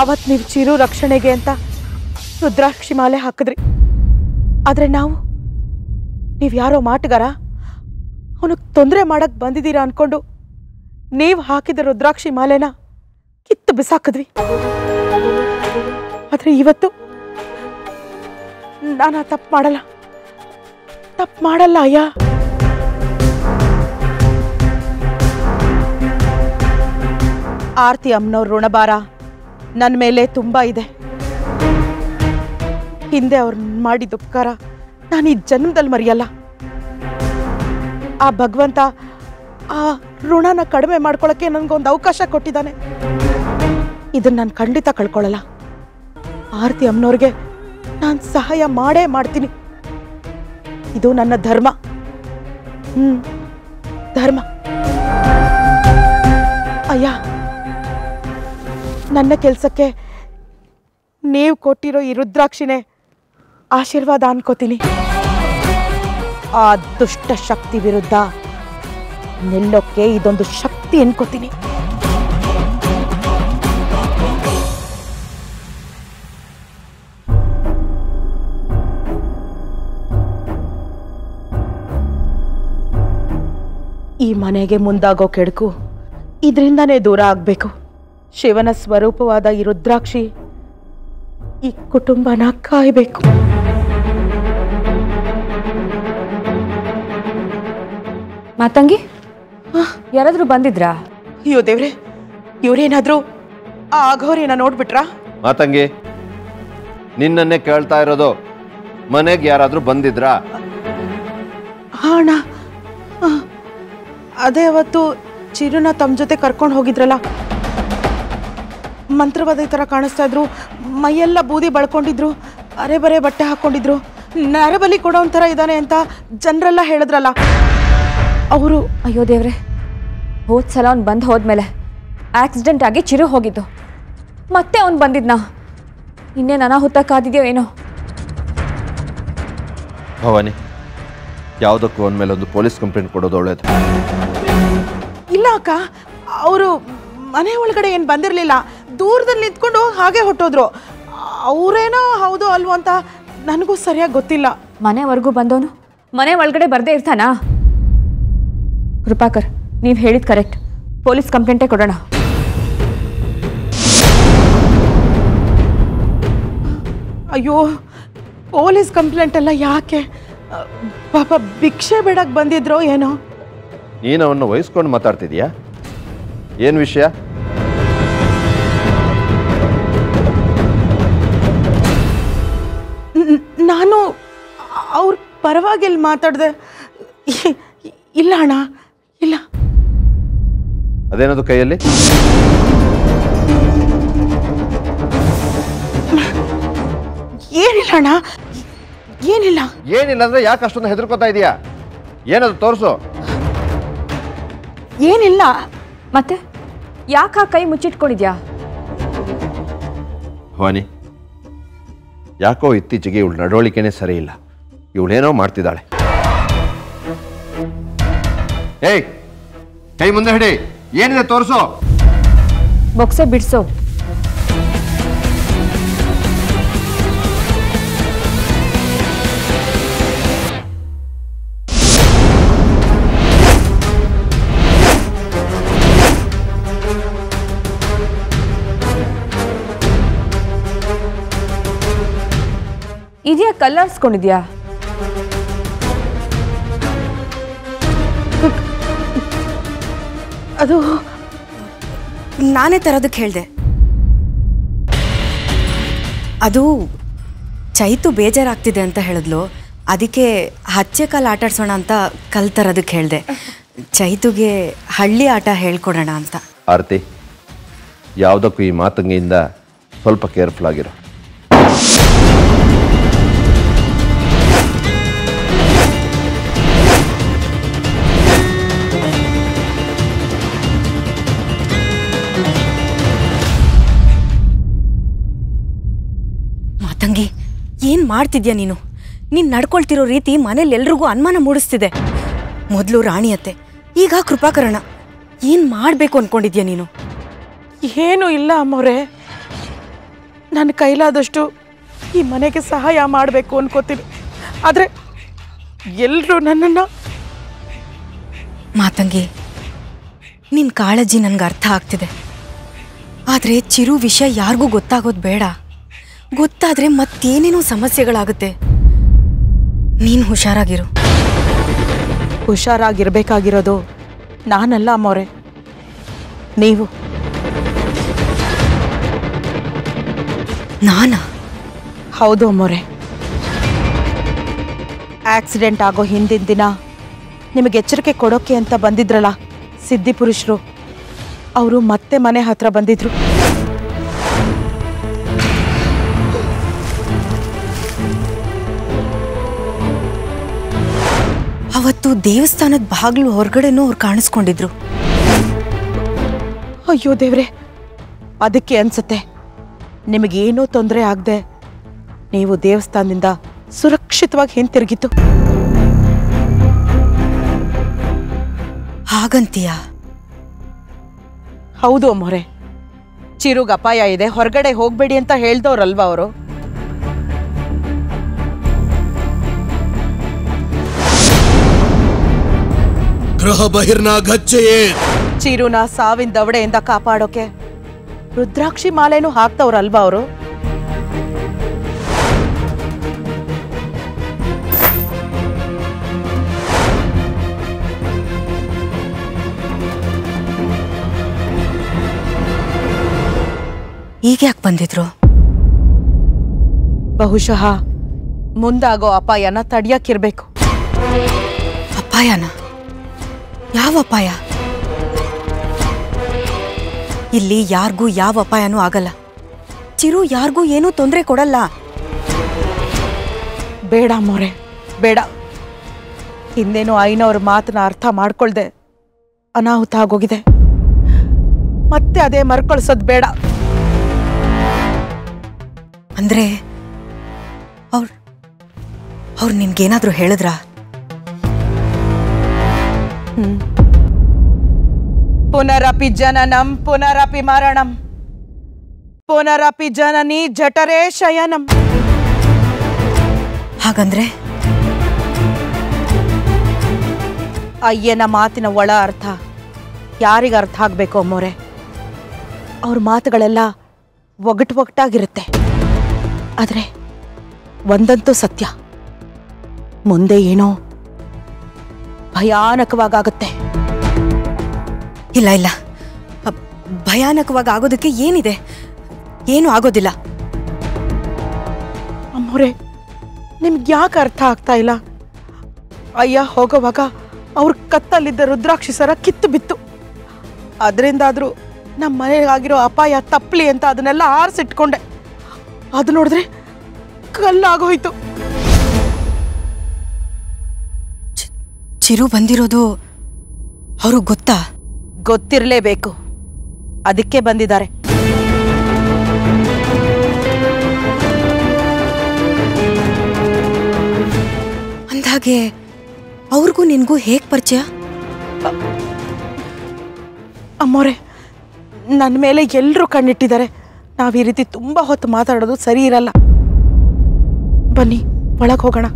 ಅವತ್ತು ನೀವು ಚಿರು ರಕ್ಷಣೆಗೆ ಅಂತ ರುದ್ರಾಕ್ಷಿ ಮಾಲೆ ಹಾಕಿದ್ರಿ. ಆದರೆ ನೀವು ಯಾರೋ ಮಾಟಗಾರ ಅವನಿಗೆ ತೊಂದರೆ ಮಾಡಕ್ಕೆ ಬಂದಿದ್ದೀರಾ ಅನ್ಕೊಂಡು ನೀವು ಹಾಕಿದ ರುದ್ರಾಕ್ಷಿ ಮಾಲೆನ ಕಿತ್ತು ಬಿಸಾಕಿದ್ವಿ. ಆದರೆ ಇವತ್ತು ನಾನು ತಪ್ಪು ಮಾಡಲ್ಲ ಅಯ್ಯ. ಆರ್ತಿ ಅಮ್ಮನವ್ರ ಋಣಭಾರ ನನ್ನ ಮೇಲೆ ತುಂಬ ಇದೆ. ಹಿಂದೆ ಅವ್ರು ಮಾಡಿದ ಉಪಕಾರ ನಾನು ಈ ಜನ್ಮದಲ್ಲಿ ಮರೆಯಲ್ಲ. ಆ ಭಗವಂತ ಆ ಋಣನ ಕಡಿಮೆ ಮಾಡ್ಕೊಳ್ಳೋಕ್ಕೆ ನನಗೊಂದು ಅವಕಾಶ ಕೊಟ್ಟಿದ್ದಾನೆ. ಇದನ್ನು ನಾನು ಖಂಡಿತ ಕಳ್ಕೊಳ್ಳಲ್ಲ. ಆರ್ತಿ ಅಮ್ಮನವ್ರಿಗೆ ನಾನು ಸಹಾಯ ಮಾಡೇ ಮಾಡ್ತೀನಿ. ಇದು ನನ್ನ ಧರ್ಮ. ಧರ್ಮ. ಅಯ್ಯ, ನನ್ನ ಕೆಲಸಕ್ಕೆ ನೀವು ಕೊಟ್ಟಿರೋ ಈ ರುದ್ರಾಕ್ಷಿನೇ ಆಶೀರ್ವಾದ ಅನ್ಕೋತೀನಿ. ಆ ದುಷ್ಟ ಶಕ್ತಿ ವಿರುದ್ಧ ನಿಲ್ಲೋಕ್ಕೆ ಇದೊಂದು ಶಕ್ತಿ ಅನ್ಕೋತೀನಿ. ಈ ಮನೆಗೆ ಮುಂದಾಗೋ ಕೆಡುಕು ಇದರಿಂದನೇ ದೂರ ಆಗಬೇಕು. ಶಿವನ ಸ್ವರೂಪವಾದ ಈ ರುದ್ರಾಕ್ಷಿ ಈ ಕುಟುಂಬನ ಕಾಯಬೇಕು. ಮಾತಂಗಿ, ಯಾರಾದ್ರೂ ಬಂದಿದ್ರಾ? ಅಯ್ಯೋ ದೇವ್ರೆ, ಇವ್ರೇನಾದ್ರೂ ಆ ಅಘೋರಿನ ನೋಡ್ಬಿಟ್ರಾ? ಮಾತಂಗಿ, ನಿನ್ನನ್ನೇ ಕೇಳ್ತಾ ಇರೋದು. ಮನೆಗೆ ಯಾರಾದ್ರೂ ಬಂದಿದ್ರಾ? ಅಣ್ಣ, ಅದೇ ಅವತ್ತು ಚಿರುನ ತಮ್ಮ ಜೊತೆ ಕರ್ಕೊಂಡು ಹೋಗಿದ್ರಲ್ಲ, ಮಂತ್ರವಾದ ಥರ ಕಾಣಿಸ್ತಾ ಇದ್ರು. ಮೈಯೆಲ್ಲ ಬೂದಿ ಬಳ್ಕೊಂಡಿದ್ರು, ಅರೆ ಬರೆ ಬಟ್ಟೆ ಹಾಕ್ಕೊಂಡಿದ್ರು. ನರಬಲಿ ಕೊಡೋ ಒಂಥರ ಇದ್ದಾನೆ ಅಂತ ಜನರೆಲ್ಲ ಹೇಳಿದ್ರಲ್ಲ ಅವರು. ಅಯ್ಯೋ ದೇವ್ರೆ, ಹೋದ ಸಲ ಅವ್ನು ಬಂದು ಹೋದ್ಮೇಲೆ ಆಕ್ಸಿಡೆಂಟ್ ಆಗಿ ಚಿರು ಹೋಗಿದ್ದು. ಮತ್ತೆ ಅವ್ನು ಬಂದಿದ್ನಾ? ಇನ್ನೇ ಅನಾಹುತ ಕಾದಿದೆಯೋ ಏನೋ. ಭವಾನಿ, ಯಾವುದಕ್ಕೂ ಅಂದಮೇಲೆ ಒಂದು ಪೊಲೀಸ್ ಕಂಪ್ಲೇಂಟ್ ಕೊಡೋದು ಒಳ್ಳೇದು. ಇಲ್ಲ ಅಕ್ಕ, ಅವರು ಮನೆ ಒಳಗಡೆ ಏನು ಬಂದಿರಲಿಲ್ಲ. ದೂರದಲ್ಲಿ ನಿಂತ್ಕೊಂಡು ಹಾಗೆ ಹೊಟ್ಟೋದ್ರು. ಅವರೇನೋ ಹೌದು ಅಲ್ವೋ ಅಂತ ನನಗೂ ಸರಿಯಾಗಿ ಗೊತ್ತಿಲ್ಲ. ಮನೆವರೆಗೂ ಬಂದವನು ಮನೆ ಒಳಗಡೆ ಬರದೇ ಇರ್ತಾನಾ? ಕೃಪಾಕರ್, ನೀವು ಹೇಳಿದ್ ಕರೆಕ್ಟ್. ಪೊಲೀಸ್ ಕಂಪ್ಲೇಂಟೇ ಕೊಡೋಣ. ಅಯ್ಯೋ, ಪೊಲೀಸ್ ಕಂಪ್ಲೇಂಟ್ ಎಲ್ಲ ಯಾಕೆ? ಪಾಪ ಭಿಕ್ಷೆ ಬೇಡಕ್ಕೆ ಬಂದಿದ್ರೋ ಏನೋ. ನೀನು ಅವನ್ನ ವಹಿಸ್ಕೊಂಡು ಮಾತಾಡ್ತಿದ್ಯಾ? ಏನು ವಿಷಯ? ನಾನು ಅವ್ರ ಪರವಾಗಿಲ್ಲಿ ಮಾತಾಡಿದೆ. ಇಲ್ಲ ಅಣ್ಣ, ಇಲ್ಲ. ಅದೇನದು ಕೈಯಲ್ಲಿ? ಏನಿಲ್ಲ ಅಣ್ಣ, ಏನಿಲ್ಲ. ಏನಿಲ್ಲ ಅಂದ್ರೆ ಯಾಕೆ ಅಷ್ಟೊಂದು ಹೆದರ್ಕೋತಾ ಇದೀಯಾ? ಏನದು ತೋರಿಸು. ಏನಿಲ್ಲ. ಮತ್ತೆ ಯಾಕೆ ಆ ಕೈ ಮುಚ್ಚಿಟ್ಕೊಂಡಿದ್ಯಾ? ಭವಾನಿ, ಯಾಕೋ ಇತ್ತೀಚೆಗೆ ಇವಳು ನಡವಳಿಕೆನೇ ಸರಿ ಇಲ್ಲ. ಇವಳೇನೋ ಮಾಡ್ತಿದ್ದಾಳೆ. ಏಯ್, ಕೈ ಮುಂದೆ ಹಿಡಿ. ಏನಿದೆ ತೋರಿಸು. ಬೊಕ್ಸೆ ಬಿಡ್ಸೋ. ಇದೆಯಾ ಕಲ್ಲರ್ಸ್ಕೊಂಡಿದ್ಯಾ? ಅದು ನಾನೇ ತರೋದಕ್ಕೆ ಹೇಳಿದೆ. ಅದು ಚೈತು ಬೇಜಾರಾಗ್ತಿದೆ ಅಂತ ಹೇಳಿದ್ಲು. ಅದಕ್ಕೆ ಹಚ್ಚೆ ಕಾಲು ಆಟಾಡ್ಸೋಣ ಅಂತ ಕಲ್ ತರೋದಕ್ಕೆ ಹೇಳಿದೆ. ಚೈತುಗೆ ಹಳ್ಳಿ ಆಟ ಹೇಳ್ಕೊಡೋಣ ಅಂತ. ಆರತಿ, ಯಾವುದಕ್ಕೂ ಈ ಮಾತಂಗಿಯಿಂದ ಸ್ವಲ್ಪ ಕೇರ್ಫುಲ್ ಆಗಿರೋ. ಮಾತಂಗಿ, ಏನ್ ಮಾಡ್ತಿದ್ಯಾ ನೀನು? ನೀನ್ ನಡ್ಕೊಳ್ತಿರೋ ರೀತಿ ಮನೇಲಿ ಎಲ್ರಿಗೂ ಅನುಮಾನ ಮೂಡಿಸ್ತಿದೆ. ಮೊದಲು ರಾಣಿಯತ್ತೆ, ಈಗ ಕೃಪಾಕರಣ. ಏನ್ ಮಾಡ್ಬೇಕು ಅನ್ಕೊಂಡಿದ್ಯಾ ನೀನು? ಏನೂ ಇಲ್ಲ ಅಮ್ಮವ್ರೆ. ನನ್ನ ಕೈಲಾದಷ್ಟು ಈ ಮನೆಗೆ ಸಹಾಯ ಮಾಡಬೇಕು ಅನ್ಕೋತೀನಿ. ಆದರೆ ಎಲ್ಲರೂ ನನ್ನನ್ನು ಮಾತಂಗಿ, ನಿನ್ನ ಕಾಳಜಿ ನನಗೆ ಅರ್ಥ ಆಗ್ತಿದೆ. ಆದರೆ ಚಿರು ವಿಷಯ ಯಾರಿಗೂ ಗೊತ್ತಾಗೋದು ಬೇಡ. ಗೊತ್ತಾದರೆ ಮತ್ತೇನೇನೋ ಸಮಸ್ಯೆಗಳಾಗುತ್ತೆ. ನೀನು ಹುಷಾರಾಗಿರು. ಹುಷಾರಾಗಿರ್ಬೇಕಾಗಿರೋದು ನಾನಲ್ಲ ಅಮ್ಮೋರೆ, ನೀವು. ನಾನಾ? ಹೌದು ಅಮ್ಮೋರೆ. ಆಕ್ಸಿಡೆಂಟ್ ಆಗೋ ಹಿಂದಿನ ದಿನ ನಿಮಗೆ ಎಚ್ಚರಿಕೆ ಕೊಡೋಕೆ ಅಂತ ಬಂದಿದ್ರಲ್ಲ ಸಿದ್ಧಿಪುರುಷರು, ಅವರು ಮತ್ತೆ ಮನೆ ಹತ್ರ ಬಂದಿದ್ರು. ಅವತ್ತು ದೇವಸ್ಥಾನದ ಬಾಗಿಲು ಹೊರಗಡೆನೂ ಅವ್ರು ಕಾಣಿಸ್ಕೊಂಡಿದ್ರು. ಅಯ್ಯೋ ದೇವ್ರೆ, ಅದಕ್ಕೆ ಅನ್ಸುತ್ತೆ ನಿಮಗೇನೂ ತೊಂದರೆ ಆಗದೆ ನೀವು ದೇವಸ್ಥಾನದಿಂದ ಸುರಕ್ಷಿತವಾಗಿ ಹಿಂತಿರುಗಿತು. ಹಾಗಂತೀಯ? ಹೌದು ಅಮ್ಮೋರೆ. ಚಿರುಗ್ ಅಪಾಯ ಇದೆ, ಹೊರಗಡೆ ಹೋಗ್ಬೇಡಿ ಅಂತ ಹೇಳ್ದವ್ರಲ್ವಾ ಅವರು. ಗೃಹ ಬಹಿರ್ನಾಗಚ್ಚೆಯೇ. ಚಿರುನ ಸಾವಿನ ದವಡೆಯಿಂದ ಕಾಪಾಡೋಕೆ ರುದ್ರಾಕ್ಷಿ ಮಾಲೆನೂ ಹಾಕ್ತವ್ರಲ್ವಾ ಅವರು. ಈಗ ಯಾಕೆ ಬಂದಿದ್ರು? ಬಹುಶಃ ಮುಂದಾಗೋ ಅಪಾಯನ ತಡಿಯಕ್ಕಿರ್ಬೇಕು. ಅಪಾಯನ? ಯಾವ ಅಪಾಯ? ಇಲ್ಲಿ ಯಾರಿಗೂ ಯಾವ ಅಪಾಯನೂ ಆಗಲ್ಲ. ಚಿರು ಯಾರಿಗೂ ಏನೂ ತೊಂದರೆ ಕೊಡಲ್ಲ. ಬೇಡ ಅಮ್ಮೋರೆ, ಬೇಡ. ಹಿಂದೇನು ಐನವ್ರ ಮಾತನ್ನ ಅರ್ಥ ಮಾಡ್ಕೊಳ್ದೆ ಅನಾಹುತ ಆಗೋಗಿದೆ. ಮತ್ತೆ ಅದೇ ಮರ್ಕೊಳ್ಸೋದು ಬೇಡ. ಅಂದ್ರೆ ಅವ್ರು ನಿನ್ಗೇನಾದ್ರೂ ಹೇಳಿದ್ರಾ? ಪುನರಪಿ ಜನನಂ ಪುನರಪಿ ಮರಣಂ ಪುನರಪಿ ಜನನಿ ಜಠರೇ ಶಯನಂ. ಹಾಗಂದ್ರೆ ಅಯ್ಯನ ಮಾತಿನ ಒಳ ಅರ್ಥ ಯಾರಿಗೆ ಅರ್ಥ ಆಗ್ಬೇಕು ಅಮ್ಮೋರೆ. ಅವ್ರ ಮಾತುಗಳೆಲ್ಲ ಒಗಟಾಗಿರುತ್ತೆ. ಆದರೆ ಒಂದಂತೂ ಸತ್ಯ, ಮುಂದೆ ಏನೋ ಭಯಾನಕವಾಗುತ್ತೆ. ಇಲ್ಲ ಇಲ್ಲ, ಭಯಾನಕವಾಗಿ ಆಗೋದಕ್ಕೆ ಏನಿದೆ? ಏನೂ ಆಗೋದಿಲ್ಲ. ಅಮ್ಮೋರೆ, ನಿಮ್ಗೆ ಯಾಕೆ ಅರ್ಥ ಆಗ್ತಾ ಇಲ್ಲ? ಅಯ್ಯ ಹೋಗೋವಾಗ ಅವ್ರ ಕತ್ತಲ್ಲಿದ್ದ ರುದ್ರಾಕ್ಷಿ ಸರ ಕಿತ್ತು ಬಿತ್ತು. ಅದರಿಂದಾದ್ರೂ ನಮ್ಮ ಮನೆಗಾಗಿರೋ ಅಪಾಯ ತಪ್ಪಲಿ ಅಂತ ಅದನ್ನೆಲ್ಲ ಆರಿಸಿಟ್ಕೊಂಡೆ. ಅದು ನೋಡಿದ್ರೆ ಕಲ್ಲಾಗೋಯ್ತು. ಚಿರು ಬಂದಿರೋದು ಅವ್ರಿಗೆ ಗೊತ್ತಾ? ಗೊತ್ತಿರಲೇಬೇಕು, ಅದಕ್ಕೆ ಬಂದಿದ್ದಾರೆ. ಅಂದಾಗೆ ಅವ್ರಿಗೂ ನಿನ್ಗೂ ಹೇಗ್ ಪರಿಚಯ? ಅಮ್ಮೋರೆ, ನನ್ನ ಮೇಲೆ ಎಲ್ಲರೂ ಕಣ್ಣಿಟ್ಟಿದ್ದಾರೆ. ನಾವು ಈ ರೀತಿ ತುಂಬ ಹೊತ್ತು ಮಾತಾಡೋದು ಸರಿ ಇರಲ್ಲ. ಬನ್ನಿ ಒಳಗೆ ಹೋಗೋಣ.